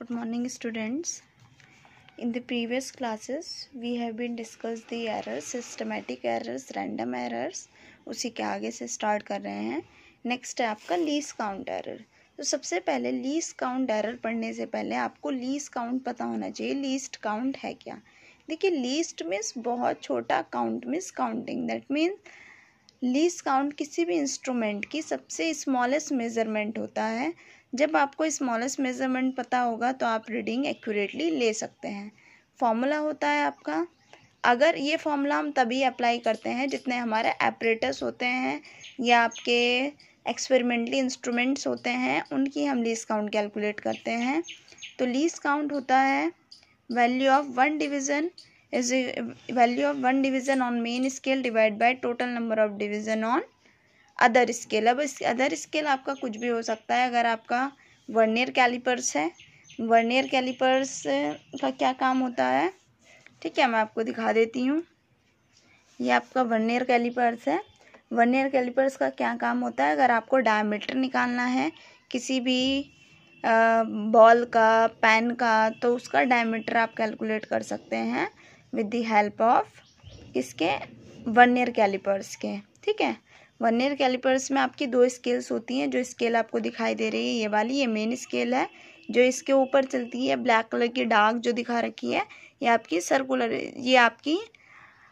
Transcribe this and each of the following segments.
Good morning, students. In the previous classes, we have been discussed the errors, systematic errors, random errors. उसी के आगे से start कर रहे हैं. नेक्स्ट है आपका लीस्ट काउंट एरर. तो सबसे पहले लीस्ट काउंट एरर पढ़ने से पहले आपको लीस्ट काउंट पता होना चाहिए. लीस्ट काउंट है क्या? देखिए, लीस्ट मीन्स बहुत छोटा, count means counting. That means least count किसी भी इंस्ट्रूमेंट की सबसे स्मॉलेस्ट मेजरमेंट होता है. जब आपको स्मॉलेस्ट मेजरमेंट पता होगा तो आप रीडिंग एक्यूरेटली ले सकते हैं. फॉर्मूला होता है आपका. अगर ये फॉर्मूला हम तभी अप्लाई करते हैं जितने हमारे एपरेटस होते हैं या आपके एक्सपेरिमेंटली इंस्ट्रूमेंट्स होते हैं, उनकी हम लीस्ट काउंट कैलकुलेट करते हैं. तो लीस्ट काउंट होता है value of one division is value of one division on main scale divided by total number of division on other scale. अब इस अदर स्केल आपका कुछ भी हो सकता है. अगर आपका वर्नियर कैलिपर्स है, वर्नियर कैलिपर्स का क्या काम होता है, ठीक है, मैं आपको दिखा देती हूँ. ये आपका वर्नियर कैलिपर्स है. वर्नियर कैलिपर्स का क्या काम होता है? अगर आपको डायमीटर निकालना है किसी भी बॉल का, पेन का, तो उसका डायमीटर आप कैलकुलेट कर सकते हैं विद द हेल्प ऑफ इसके वर्नियर कैलिपर्स के. ठीक है, वर्नियर कैलिपर्स में आपकी दो स्केल्स होती हैं. जो स्केल आपको दिखाई दे रही है ये वाली, ये मेन स्केल है. जो इसके ऊपर चलती है ब्लैक कलर की डार्क जो दिखा रखी है, ये आपकी सर्कुलर, ये आपकी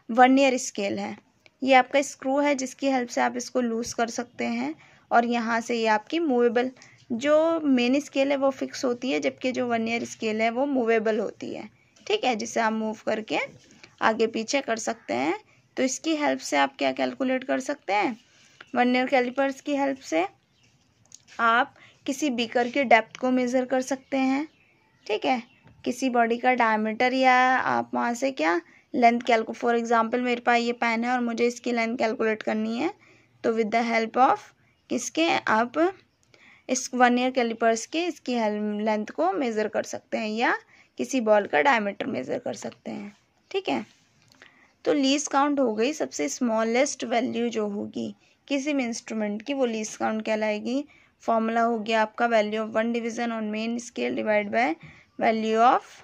वर्नियर स्केल है. ये आपका स्क्रू है जिसकी हेल्प से आप इसको लूज कर सकते हैं. और यहाँ से ये आपकी मूवेबल, जो मेन स्केल है वो फिक्स होती है, जबकि जो वर्नियर स्केल है वो मूवेबल होती है. ठीक है, जिसे आप मूव करके आगे पीछे कर सकते हैं. तो इसकी हेल्प से आप क्या कैलकुलेट कर सकते हैं? वर्नियर कैलिपर्स की हेल्प से आप किसी बीकर की डेप्थ को मेज़र कर सकते हैं. ठीक है, किसी बॉडी का डायमीटर, या आप वहाँ से क्या लेंथ फॉर एग्जांपल मेरे पास ये पेन है और मुझे इसकी लेंथ कैलकुलेट करनी है, तो विद द हेल्प ऑफ किसके आप इस वर्नियर कैलिपर्स के इसकी लेंथ को मेज़र कर सकते हैं, या किसी बॉल का डायमीटर मेज़र कर सकते हैं. ठीक है, तो लीस्ट काउंट हो गई. सबसे स्मॉलेस्ट वैल्यू जो होगी किसी भी इंस्ट्रूमेंट की, वो लीस्ट काउंट कहलाएगी. फॉर्मूला हो गया आपका value of one division on main scale divide by value of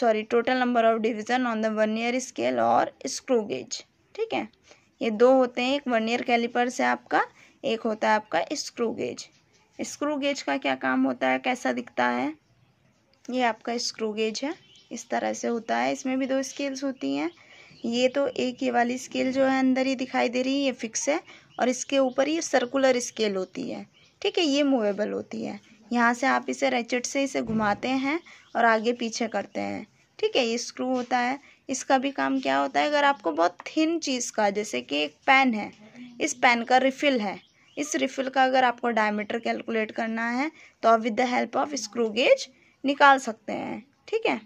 total number of division on the vernier scale और स्क्रू गेज. ठीक है, ये दो होते हैं. एक वर्नियर कैलिपर से आपका, एक होता है आपका स्क्रू गेज. स्क्रू गेज का क्या काम होता है, कैसा दिखता है? ये आपका स्क्रू गेज है, इस तरह से होता है. इसमें भी दो स्केल्स होती हैं. ये तो एक ये वाली स्केल जो है अंदर ही दिखाई दे रही है, ये फिक्स है. और इसके ऊपर ये सर्कुलर स्केल होती है. ठीक है, ये मूवेबल होती है. यहाँ से आप इसे रेचेट से इसे घुमाते हैं और आगे पीछे करते हैं. ठीक है, ये स्क्रू होता है. इसका भी काम क्या होता है? अगर आपको बहुत थिन चीज़ का, जैसे कि एक पेन है, इस पेन का रिफिल है, इस रिफिल का अगर आपको डायमीटर कैलकुलेट करना है तो आप with the help of screw gauge निकाल सकते हैं. ठीक है,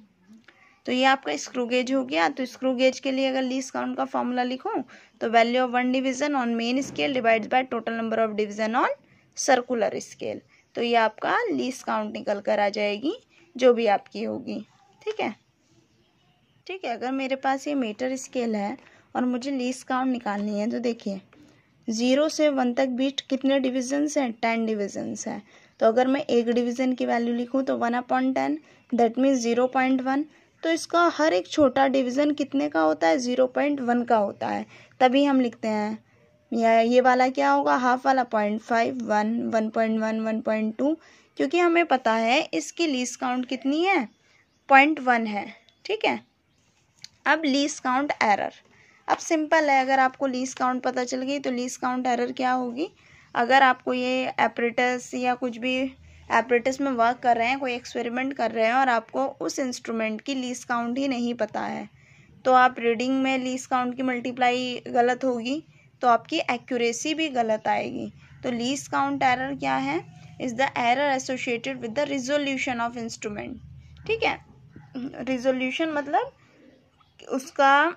तो ये आपका स्क्रू गेज हो गया. तो स्क्रू गेज के लिए अगर लीस्ट काउंट का फॉर्मूला लिखूं तो value of one division on main scale divides by total number of division on circular scale. तो ये आपका लीस्ट काउंट निकल कर आ जाएगी, जो भी आपकी होगी. ठीक है, ठीक है. अगर मेरे पास ये मीटर स्केल है और मुझे लीस्ट काउंट निकालनी है, तो देखिए 0 से 1 तक बीच कितने डिविजन्स हैं? 10 डिविजन्स हैं. तो अगर मैं एक डिवीज़न की वैल्यू लिखूं तो 1/10, दैट मीन्स 0.1. तो इसका हर एक छोटा डिवीज़न कितने का होता है? 0.1 का होता है. तभी हम लिखते हैं, या ये वाला क्या होगा, हाफ वाला 0.5, 1, 1.1, 1.2, क्योंकि हमें पता है इसकी लीस्ट काउंट कितनी है, 0.1 है. ठीक है, अब लीस्ट काउंट एरर. अब सिंपल है, अगर आपको लीस्ट काउंट पता चल गई तो लीस्ट काउंट एरर क्या होगी? अगर आपको ये एपरेटस या कुछ भी एपरेटस में वर्क कर रहे हैं, कोई एक्सपेरिमेंट कर रहे हैं और आपको उस इंस्ट्रूमेंट की लीस्ट काउंट ही नहीं पता है, तो आप रीडिंग में लीस्ट काउंट की मल्टीप्लाई गलत होगी तो आपकी एक्यूरेसी भी गलत आएगी. तो लीस्ट काउंट एरर क्या है? Is the error associated with the resolution of instrument. ठीक है, रिजोल्यूशन मतलब उसका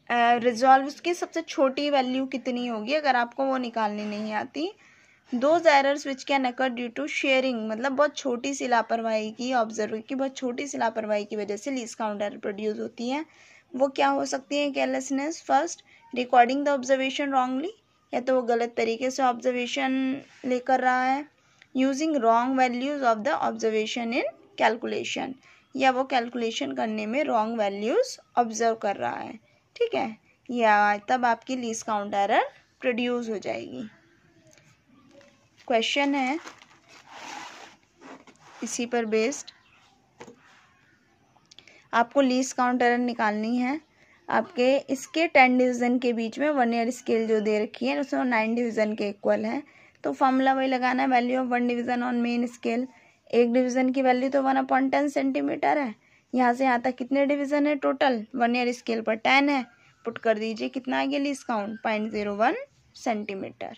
रिजॉल्व, उसकी सबसे छोटी वैल्यू कितनी होगी, अगर आपको वो निकालनी नहीं आती. Those errors which can occur due to sharing, मतलब बहुत छोटी सी लापरवाही की, ऑब्जर्वर की बहुत छोटी सी लापरवाही की वजह से लीस्ट काउंट एरर प्रोड्यूस होती है. वो क्या हो सकती है? Carelessness, first recording the observation wrongly, या तो वो गलत तरीके से ऑब्जर्वेशन लेकर रहा है, using wrong values of the observation in calculation, या वो कैलकुलेशन करने में रॉन्ग वैल्यूज ऑब्जर्व कर रहा है, ठीक है, या तब आपकी लीस्ट काउंट एरर प्रोड्यूस हो जाएगी। क्वेश्चन है इसी पर बेस्ड, आपको लीस्ट काउंट एरर निकालनी है। आपके इसके 10 डिवीज़न के बीच में वर्नियर स्केल जो दे रखी है उसमें 9 डिवीज़न के इक्वल है, तो फॉर्मूला वही लगाना है, value of 1 division on main scale. एक डिवीज़न की वैल्यू तो 1/10 सेंटीमीटर है, यहाँ से यहाँ तक कितने डिवीज़न है टोटल, वर्नियर स्केल पर 10 है, पुट कर दीजिए, कितना आ गया least count 0.01 centimetre.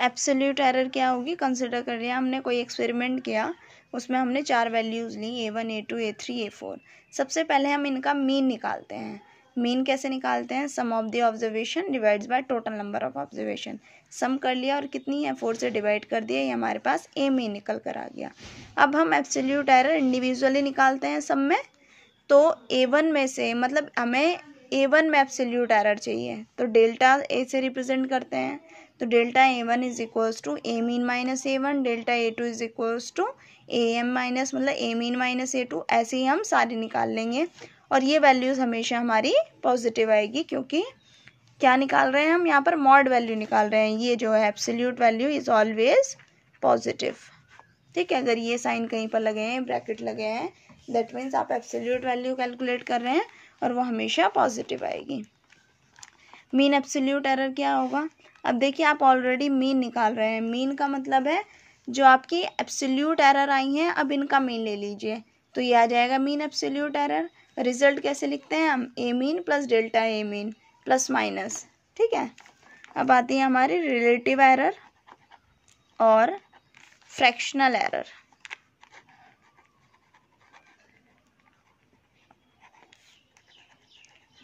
Absolute error क्या होगी, कंसिडर कर रहे हैं हमने कोई एक्सपेरिमेंट किया, उसमें हमने 4 वैल्यूज़ ली, A1 A2 A3 A4। सबसे पहले हम इनका मीन निकालते हैं। मीन कैसे निकालते हैं, sum of the observation divides by total number of observation. Sum कर लिया और कितनी है 4 से डिवाइड कर दिया, ये हमारे पास ए मीन निकल कर आ गया। अब हम एब्सोल्यूट एरर इंडिविजुअली निकालते हैं सब में, तो A1 में से, मतलब हमें A1 में एब्सोल्यूट एरर चाहिए, तो डेल्टा ए से रिप्रेजेंट करते हैं, तो delta A1 is equals to A mean minus A1, delta A2 is equals to AM minus, मतलब ए मीन माइनस A2, ऐसे ही हम सारे निकाल लेंगे। और ये वैल्यूज़ हमेशा हमारी पॉजिटिव आएगी, क्योंकि क्या निकाल रहे हैं हम यहाँ पर, मॉड वैल्यू निकाल रहे हैं। ये जो है absolute value is always positive, ठीक है। अगर ये साइन कहीं पर लगे हैं, ब्रैकेट लगे हैं, दैट मीन्स आप एब्सोल्यूट वैल्यू कैलकुलेट कर रहे हैं और वो हमेशा पॉजिटिव आएगी। मीन एब्सोल्यूट एरर क्या होगा, अब देखिए आप ऑलरेडी मीन निकाल रहे हैं, मीन का मतलब है जो आपकी एब्सोल्यूट एरर आई हैं, अब इनका मीन ले लीजिए, तो ये आ जाएगा मीन एब्सोल्यूट एरर। रिजल्ट कैसे लिखते हैं हम, ए mean plus delta A mean plus minus, ठीक है। अब आती है हमारी रिलेटिव एरर और फ्रैक्शनल एरर।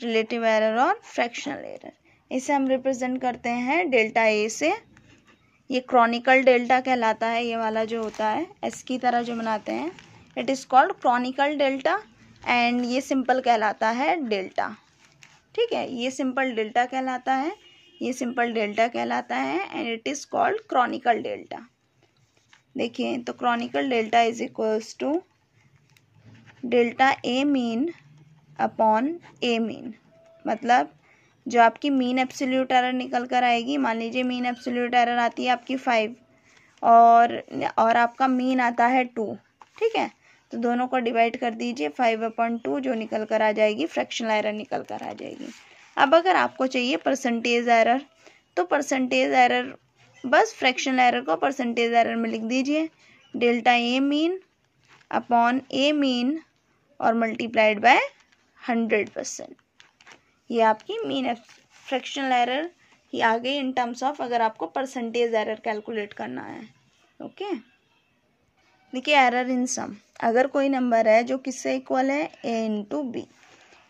रिलेटिव एरर और फ्रैक्शनल एरर, इसे हम रिप्रेजेंट करते हैं डेल्टा ए से। ये क्रॉनिकल डेल्टा कहलाता है, ये वाला जो होता है एस की तरह जो बनाते हैं, it is called chronicle delta, and ये सिंपल कहलाता है डेल्टा, ठीक है। ये सिंपल डेल्टा कहलाता है, ये सिंपल डेल्टा कहलाता है, and it is called chronicle delta. देखिए तो chronicle delta is equals to delta A mean upon A mean, मतलब जो आपकी मीन एब्सोल्यूट एरर निकल कर आएगी, मान लीजिए मीन एब्सोल्यूट एरर आती है आपकी 5 और आपका मीन आता है 2, ठीक है, तो दोनों को डिवाइड कर दीजिए, 5/2 जो निकल कर आ जाएगी फ्रैक्शनल एरर निकल कर आ जाएगी। अब अगर आपको चाहिए परसेंटेज एरर, तो परसेंटेज एरर बस फ्रैक्शनल एरर को परसेंटेज एरर में लिख दीजिए, delta A mean upon A mean और मल्टीप्लाइड बाय 100%। ये आपकी मीन फ्रैक्शनल एरर ही आ गई इन टर्म्स ऑफ, अगर आपको परसेंटेज एरर कैलकुलेट करना है, ओके। देखिए एरर इन सम, अगर कोई नंबर है जो किससे इक्वल है, ए इंटू बी,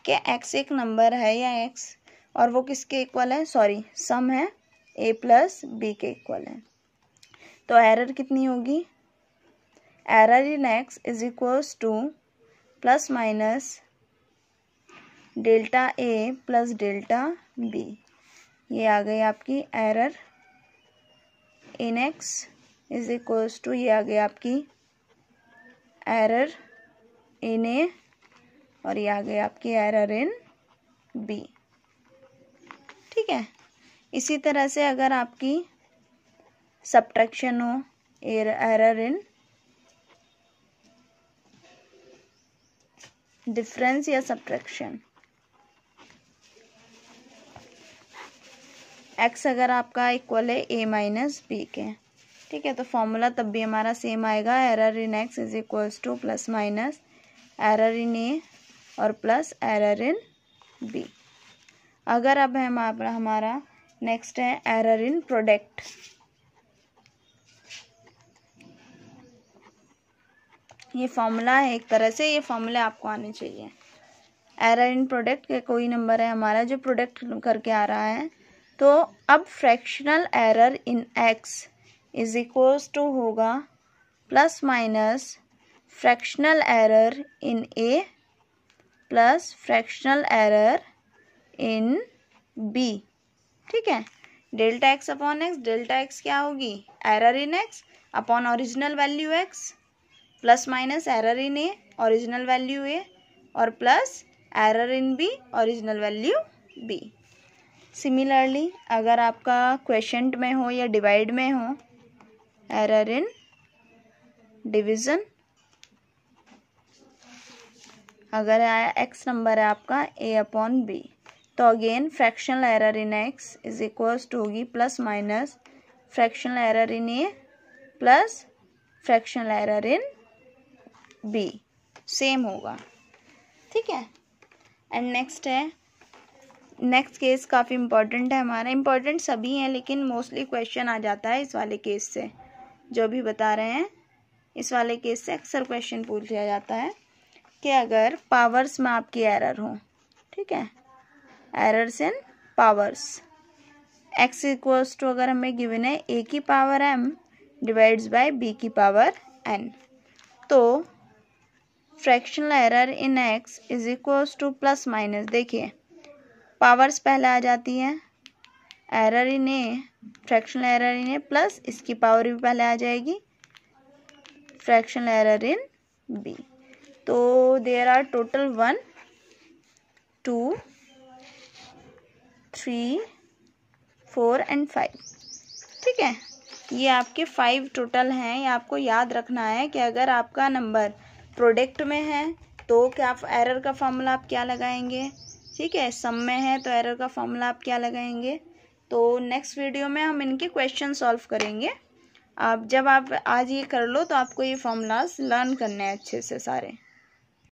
क्या एक्स एक नंबर है या एक्स, और वो किसके इक्वल है, सॉरी सम है ए प्लस बी के इक्वल है, तो एरर कितनी होगी, error in x is equals to plus minus delta A plus delta B. ये आ गई आपकी error in x is equals to, ये आ गई आपकी एरर इन ए, और ये आ गई आपकी एरर इन बी, ठीक है। इसी तरह से अगर आपकी सब्ट्रैक्शन हो, एरर इन डिफरेंस या सब्ट्रैक्शन, एक्स अगर आपका इक्वल है ए माइनस बी के, ठीक है, तो फॉर्मूला तब भी हमारा सेम आएगा, error in x is equals to plus minus error in a और प्लस एरर इन बी। अगर अब हमारा नेक्स्ट है एरर इन प्रोडक्ट, ये फॉर्मूला है एक तरह से, ये फॉर्मूला आपको आने चाहिए। एरर इन प्रोडक्ट के कोई नंबर है हमारा जो प्रोडक्ट करके आ रहा है, तो अब fractional error in x is equals to होगा plus minus fractional error in A plus fractional error in b, ठीक है। Delta x upon x, delta x क्या होगी, error in x upon original value x, plus minus error in a original value a और plus error in b original value b. Similarly अगर आपका quotient में हो या डिवाइड में हो, एरर इन डिवीजन, अगर एक्स नंबर है आपका ए अपॉन बी, तो again fractional error in x is equals to होगी plus minus fractional error in A plus fractional error in b, same होगा, ठीक है। एंड नेक्स्ट है, नेक्स्ट केस काफ़ी इंपॉर्टेंट है हमारा, इंपॉर्टेंट सभी हैं लेकिन मोस्टली क्वेश्चन आ जाता है इस वाले केस से, जो भी बता रहे हैं इस वाले केस से अक्सर क्वेश्चन पूछ लिया जाता है कि अगर पावर्स में आपकी एरर हो, ठीक है, errors in powers, X equals to अगर हमें गिवन है ए की power M divides by B की पावर एन, तो fractional error in x is equals to plus minus, देखिए पावर्स पहले आ जाती है, error in A, fractional error in A plus इसकी पावर भी पहले आ जाएगी, फ्रैक्शनल एरर इन बी। तो देयर आर टोटल 1 2 3 4 एंड 5, ठीक है। ये आपके 5 टोटल हैं। ये आपको याद रखना है कि अगर आपका नंबर प्रोडक्ट में है तो क्या एरर का फॉर्मूला आप क्या लगाएंगे, ठीक है, सम में है तो एरर का फॉर्मूला आप क्या लगाएंगे। तो नेक्स्ट वीडियो में हम इनके क्वेश्चन सॉल्व करेंगे। आप जब आप आज ये कर लो तो आपको ये फॉर्मूलाज लर्न करने हैं अच्छे से सारे।